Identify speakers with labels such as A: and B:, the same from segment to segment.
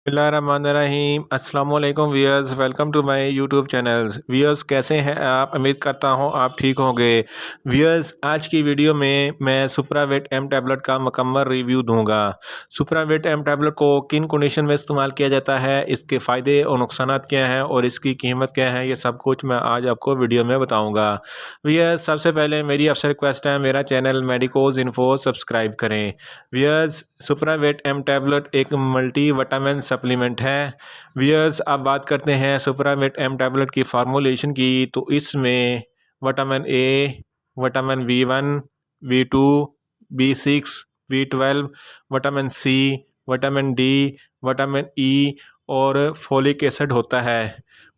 A: बिस्मिल्लाहिर्रहमानिर्रहीम अस्सलाम वालेकुम viewers, welcome to my YouTube channels. Viewers कैसे हैं आप? उम्मीद करता हूं आप ठीक होंगे। व्यूअर्स आज की वीडियो में मैं सुप्रावेट एम टैबलेट का मुकम्मल रिव्यू दूंगा। सुप्रावेट एम टैबलेट को किन कंडीशन में इस्तेमाल किया जाता है, इसके फ़ायदे और नुकसान क्या हैं और इसकी कीमत क्या है, ये सब कुछ मैं आज आपको वीडियो में बताऊँगा। व्यूअर्स सबसे पहले मेरी आपसे रिक्वेस्ट है, मेरा चैनल मेडिकोज इन्फो सब्सक्राइब करें। व्यूअर्स सुप्रावेट एम टैबलेट एक मल्टी विटामिन सप्लीमेंट है। व्यूअर्स अब बात करते हैं सुप्रावेट एम टैबलेट की फार्मूलेशन की, तो इसमें vitamin A, vitamin B1, B2, B6, B12, vitamin C, vitamin D, vitamin E और फोलिक एसिड होता है।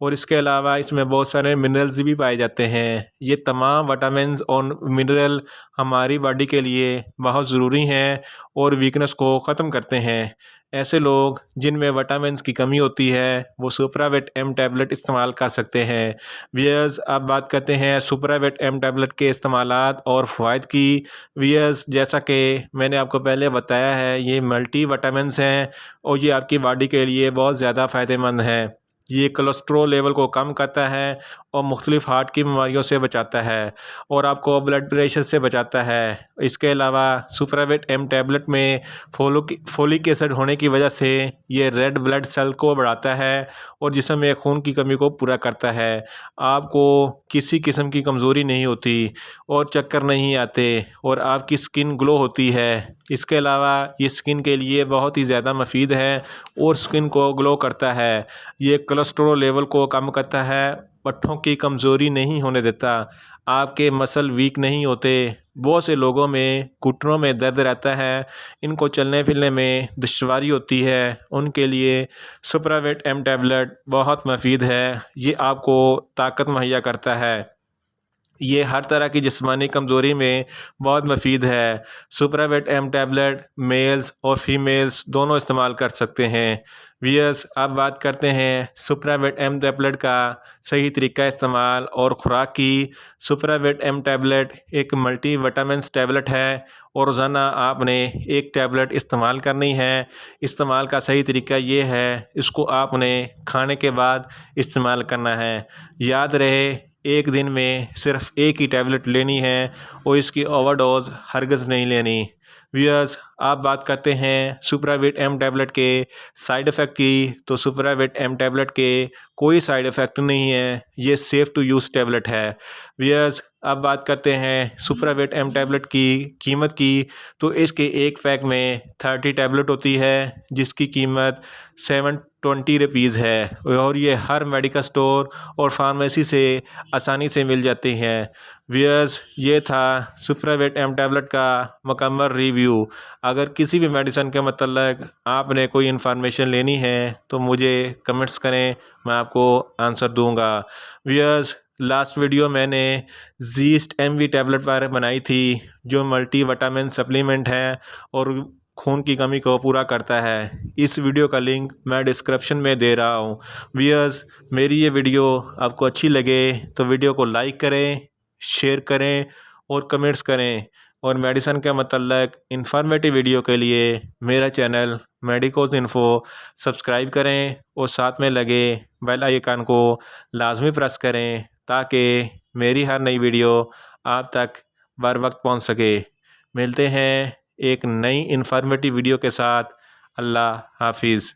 A: और इसके अलावा इसमें बहुत सारे मिनरल्स भी पाए जाते हैं। ये तमाम विटामिन्स और मिनरल हमारी बॉडी के लिए बहुत ज़रूरी हैं और वीकनेस को ख़त्म करते हैं। ऐसे लोग जिनमें विटामिन्स की कमी होती है वो सुप्रावेट एम टैबलेट इस्तेमाल कर सकते हैं। व्यूअर्स अब बात करते हैं सुप्रावेट एम टैबलेट के इस्तेमालात और फ़वाइद की। व्यूअर्स जैसा कि मैंने आपको पहले बताया है, ये मल्टी विटामिन्स हैं और ये आपकी बॉडी के लिए बहुत ज़्यादा फ़ायदेमंद है। ये कोलेस्ट्रॉल लेवल को कम करता है और मुख्तलिफ़ हार्ट की बीमारियों से बचाता है और आपको ब्लड प्रेशर से बचाता है। इसके अलावा सुप्रावेट एम टैबलेट में फोलिक एसिड होने की वजह से ये रेड ब्लड सेल को बढ़ाता है और जिस्म में खून की कमी को पूरा करता है। आपको किसी किस्म की कमज़ोरी नहीं होती और चक्कर नहीं आते और आपकी स्किन ग्लो होती है। इसके अलावा ये स्किन के लिए बहुत ही ज़्यादा मुफीद है और स्किन को ग्लो करता है। ये कोलेस्ट्रॉल लेवल को कम करता है, पट्ठों की कमज़ोरी नहीं होने देता, आपके मसल वीक नहीं होते। बहुत से लोगों में घुटनों में दर्द रहता है, इनको चलने फिरने में दुश्वारी होती है, उनके लिए सुप्रावेट एम टैबलेट बहुत मुफीद है। ये आपको ताकत मुहैया करता है। ये हर तरह की जिस्मानी कमज़ोरी में बहुत मुफीद है। सुप्रावेट एम टैबलेट मेल्स और फीमेल्स दोनों इस्तेमाल कर सकते हैं। व्यूअर्स अब बात करते हैं सुप्रावेट एम टैबलेट का सही तरीका इस्तेमाल और ख़ुराक की। सुप्रावेट एम टैबलेट एक मल्टी विटामिन्स टैबलेट है और रोज़ाना आपने एक टैबलेट इस्तेमाल करनी है। इस्तेमाल का सही तरीका ये है, इसको आपने खाने के बाद इस्तेमाल करना है। याद रहे एक दिन में सिर्फ एक ही टैबलेट लेनी है और इसकी ओवरडोज हरगिज़ नहीं लेनी। व्यूअर्स आप बात करते हैं सुप्रावेट एम टैबलेट के साइड इफ़ेक्ट की, तो सुप्रावेट एम टैबलेट के कोई साइड इफ़ेक्ट नहीं है, ये सेफ़ टू यूज़ टैबलेट है। व्यूअर्स अब बात करते हैं सुप्रावेट एम टैबलेट की कीमत की, तो इसके एक पैक में 30 टैबलेट होती है जिसकी कीमत 720 रुपीज़ है और ये हर मेडिकल स्टोर और फार्मेसी से आसानी से मिल जाती हैं। व्यूअर्स ये था सुप्रावेट एम टैबलेट का मुकम्मल रिव्यू। अगर किसी भी मेडिसिन के मतलब आपने कोई इन्फॉर्मेशन लेनी है तो मुझे कमेंट्स करें, मैं आपको आंसर दूंगा। व्यूअर्स लास्ट वीडियो मैंने ज़ीस्ट एमवी टैबलेट पर बनाई थी जो मल्टी विटामिन सप्लीमेंट है और खून की कमी को पूरा करता है। इस वीडियो का लिंक मैं डिस्क्रिप्शन में दे रहा हूँ। व्यूअर्स मेरी ये वीडियो आपको अच्छी लगे तो वीडियो को लाइक करें, शेयर करें और कमेंट्स करें और मेडिसिन के मतलब इंफॉर्मेटिव वीडियो के लिए मेरा चैनल मेडिकोज इन्फो सब्सक्राइब करें और साथ में लगे बेल आइकन को लाजमी प्रेस करें ताकि मेरी हर नई वीडियो आप तक बर वक्त पहुंच सके। मिलते हैं एक नई इंफॉर्मेटिव वीडियो के साथ। अल्लाह हाफिज़।